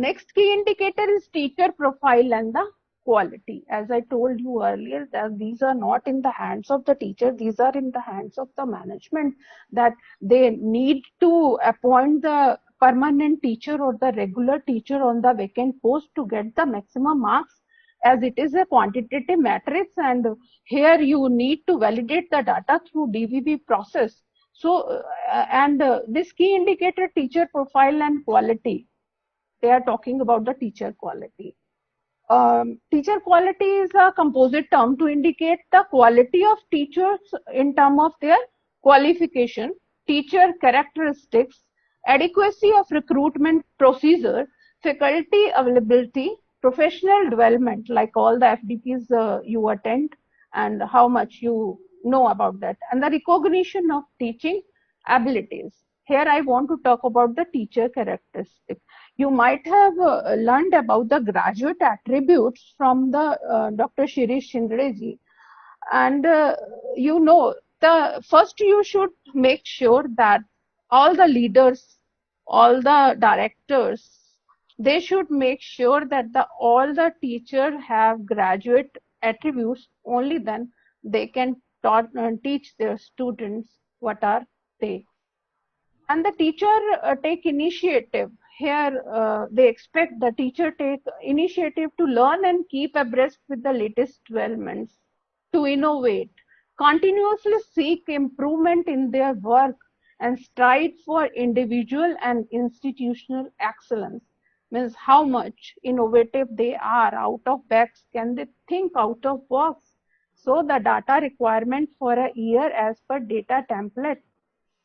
Next key indicator is teacher profile and the quality. As I told you earlier, that these are not in the hands of the teacher, these are in the hands of the management, that they need to appoint the permanent teacher or the regular teacher on the vacant post to get the maximum marks, as it is a quantitative matrix, and here you need to validate the data through DVB process. So, this key indicator, teacher profile and quality, they are talking about the teacher quality. Teacher quality is a composite term to indicate the quality of teachers in terms of their qualification, teacher characteristics, adequacy of recruitment procedure, faculty availability, professional development, like all the FDPs you attend and how much you know about that, and the recognition of teaching abilities. Here I want to talk about the teacher characteristics. You might have learned about the graduate attributes from the Dr. Shirish Shindre ji, and you know, the first you should make sure that all the leaders, all the directors, they should make sure that all the teachers have graduate attributes. Only then they can teach their students what are they. And the teacher take initiative. Here they expect the teacher take initiative to learn and keep abreast with the latest developments, to innovate, continuously seek improvement in their work, and strive for individual and institutional excellence. Means how much innovative they are. Out of box, can they think out of box? So the data requirement for a year as per data template,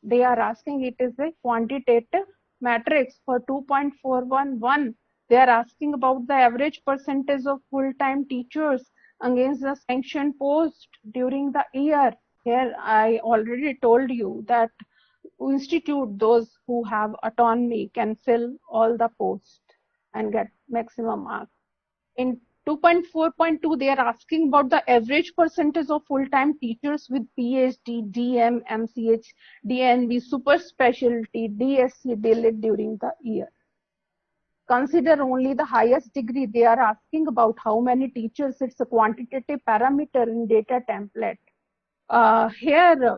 they are asking, it is a quantitative matrix for 2.411. They are asking about the average percentage of full-time teachers against the sanctioned post during the year. Here I already told you that institute, those who have autonomy, can fill all the posts and get maximum marks. In 2.4.2, they are asking about the average percentage of full-time teachers with PhD, DM, MCH, DNB, super specialty, DSc, DLIT during the year. Consider only the highest degree. They are asking about how many teachers. It's a quantitative parameter in data template. Here,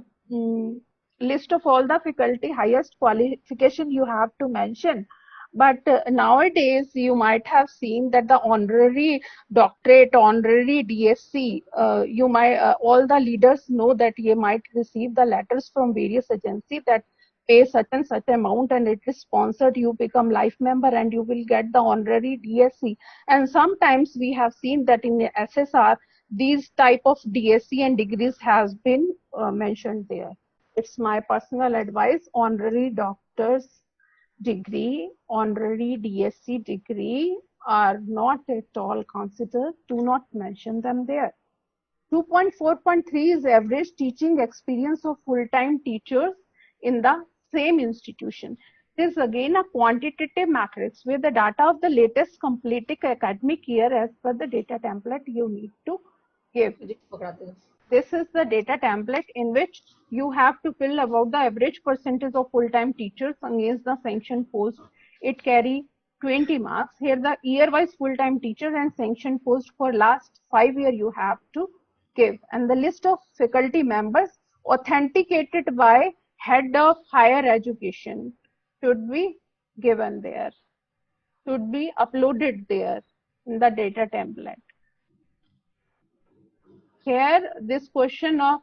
list of all the faculty, highest qualification you have to mention. But nowadays, you might have seen that the honorary doctorate, honorary DSc, you might all the leaders know that you might receive the letters from various agencies that pay such and such amount, and it is sponsored. You become life member, and you will get the honorary DSc. And sometimes we have seen that in the SSR, these type of DSc and degrees has been mentioned there. It's my personal advice: honorary doctors degree, honorary DSc degree are not at all considered. Do not mention them there. 2.4.3 is average teaching experience of full-time teachers in the same institution. This is again a quantitative matrix where the data of the latest completed academic year as per the data template you need to give. This is the data template in which you have to fill about the average percentage of full-time teachers against the sanctioned post. It carry 20 marks. Here the year-wise full-time teachers and sanctioned post for last 5 years you have to give. And the list of faculty members authenticated by head of higher education should be given there, should be uploaded there in the data template. Here, this question of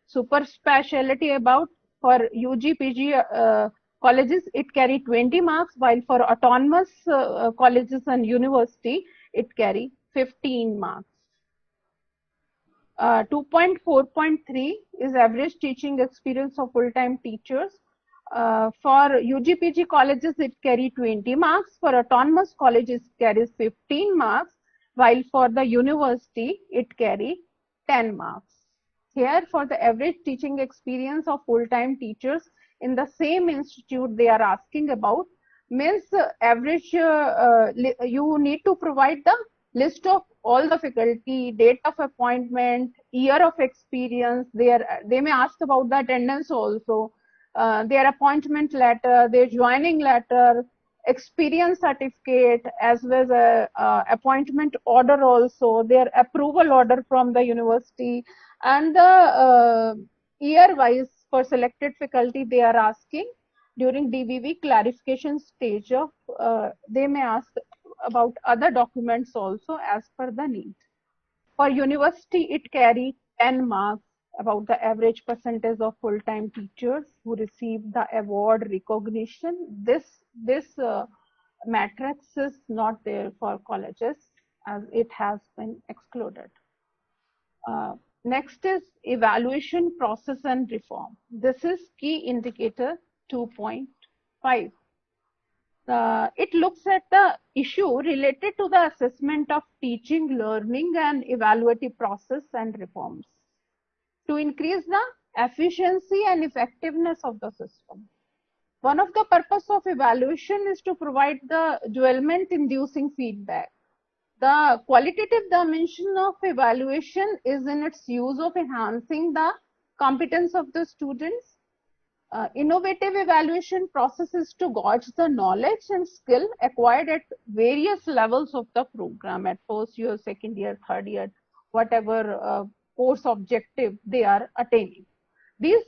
super specialty about for UG, PG colleges, it carry 20 marks, while for autonomous colleges and university, it carry 15 marks. 2.4.3 is average teaching experience of full-time teachers. For UG, PG colleges, it carry 20 marks. For autonomous colleges, it carries 15 marks, while for the university, it carry 10 marks. Here, for the average teaching experience of full-time teachers in the same institute, they are asking about, means average, you need to provide the list of all the faculty, date of appointment, year of experience. They may ask about the attendance also, their appointment letter, their joining letter, experience certificate, as well as a appointment order also, their approval order from the university, and the year wise for selected faculty they are asking during DVV clarification stage of, they may ask about other documents also as per the need. For university, it carries 10 marks about the average percentage of full-time teachers who receive the award recognition. This matrix is not there for colleges as it has been excluded. Next is evaluation process and reform. This is key indicator 2.5. It looks at the issue related to the assessment of teaching, learning, and evaluative process and reforms to increase the efficiency and effectiveness of the system. One of the purpose of evaluation is to provide the development inducing feedback. The qualitative dimension of evaluation is in its use of enhancing the competence of the students. Innovative evaluation processes to gauge the knowledge and skill acquired at various levels of the program, at first year, second year, third year, whatever course objective they are attaining. These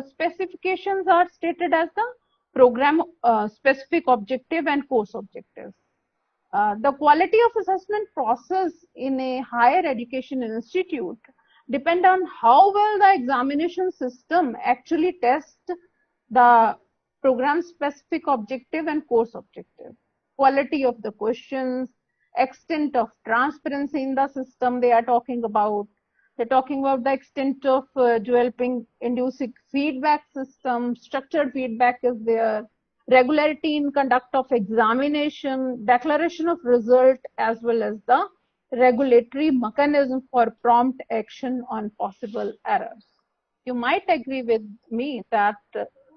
specifications are stated as the program specific objective and course objectives. The quality of assessment process in a higher education institute depend on how well the examination system actually tests the program specific objective and course objective. Quality of the questions, extent of transparency in the system they are talking about. They're talking about the extent of developing inducing feedback system, structured feedback is there, regularity in conduct of examination, declaration of result, as well as the regulatory mechanism for prompt action on possible errors. You might agree with me that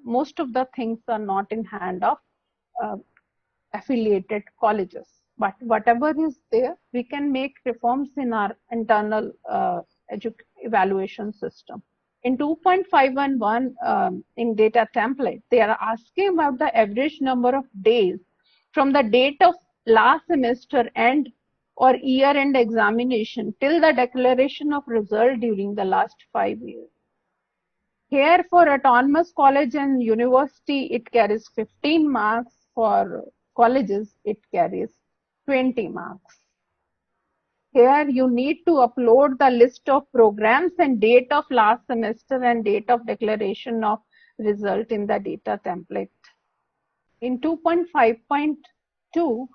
most of the things are not in hand of affiliated colleges, but whatever is there, we can make reforms in our internal evaluation system. In 2.511 in data template, they are asking about the average number of days from the date of last semester end or year end examination till the declaration of result during the last 5 years. Here for autonomous college and university, it carries 15 marks. For colleges, it carries 20 marks. Here you need to upload the list of programs and date of last semester and date of declaration of result in the data template. In 2.5.2,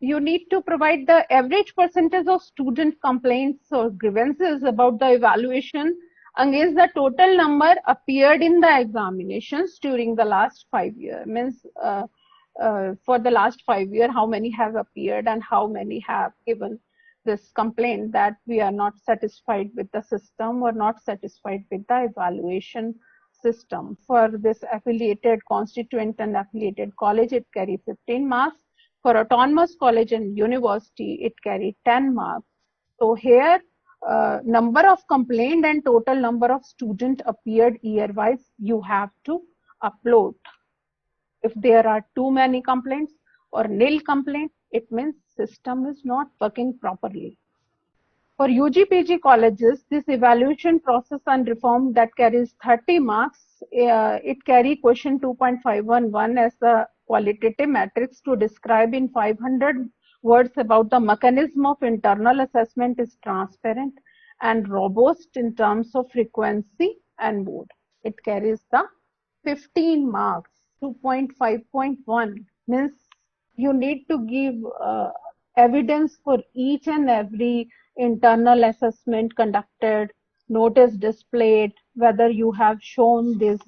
you need to provide the average percentage of student complaints or grievances about the evaluation against the total number appeared in the examinations during the last 5 years. Means for the last 5 years, how many have appeared and how many have given this complaint that we are not satisfied with the system or not satisfied with the evaluation system. For this affiliated constituent and affiliated college, it carries 15 marks. For autonomous college and university, it carries 10 marks. So here, number of complaint and total number of student appeared year-wise, you have to upload. If there are too many complaints or nil complaints, it means system is not working properly. For UG/PG colleges, this evaluation process and reform that carries 30 marks, it carry question 2.511 as the qualitative matrix to describe in 500 words about the mechanism of internal assessment is transparent and robust in terms of frequency and mode. It carries the 15 marks. 2.5.1 means you need to give evidence for each and every internal assessment conducted, notice displayed, whether you have shown these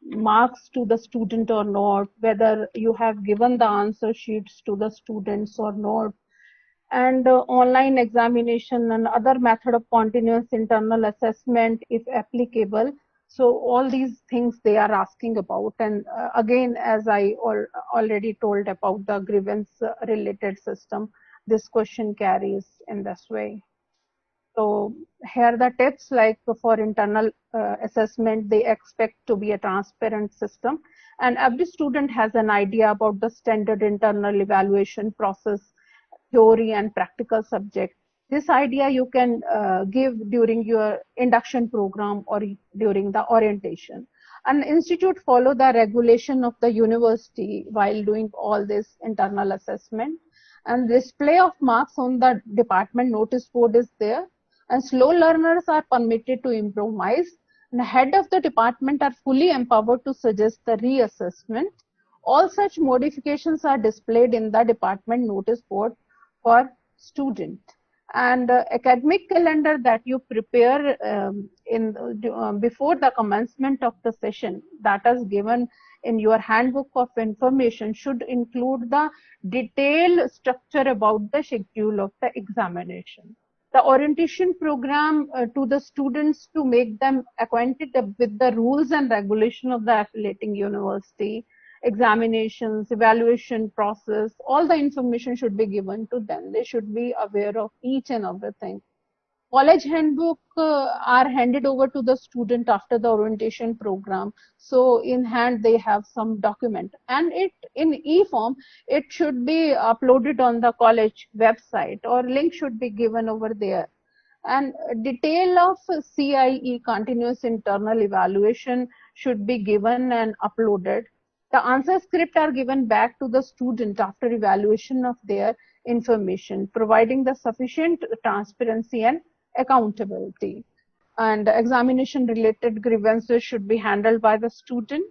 marks to the student or not, whether you have given the answer sheets to the students or not, and online examination and other method of continuous internal assessment if applicable. So all these things they are asking about, and again, as I already told about the grievance related system, this question carries in this way. So here the tips, like for internal assessment, they expect to be a transparent system, and every student has an idea about the standard internal evaluation process, theory and practical subject. This idea you can give during your induction program or during the orientation. An institute follow the regulation of the university while doing all this internal assessment, and display of marks on the department notice board is there, and slow learners are permitted to improvise, and the head of the department are fully empowered to suggest the reassessment. All such modifications are displayed in the department notice board for student. And academic calendar that you prepare before the commencement of the session, that is given in your handbook of information, should include the detailed structure about the schedule of the examination. The orientation program to the students to make them acquainted with the rules and regulation of the affiliating university, examinations, evaluation process, all the information should be given to them. They should be aware of each and everything. College handbook are handed over to the student after the orientation program. So in hand they have some document, and it in e-form, it should be uploaded on the college website, or link should be given over there. And detail of CIE, continuous internal evaluation, should be given and uploaded. The answer script are given back to the student after evaluation of their information, providing the sufficient transparency and accountability. And examination related grievances should be handled by the student,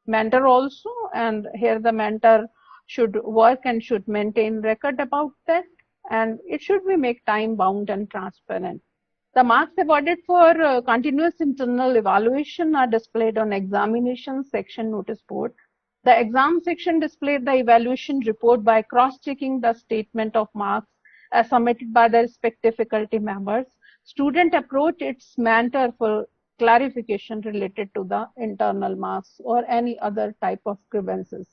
mentor also, and here the mentor should work and should maintain record about that, and it should be make time bound and transparent. The marks awarded for continuous internal evaluation are displayed on examination section notice board. The exam section displayed the evaluation report by cross-checking the statement of marks as submitted by the respective faculty members. Student approach its mentor for clarification related to the internal marks or any other type of grievances.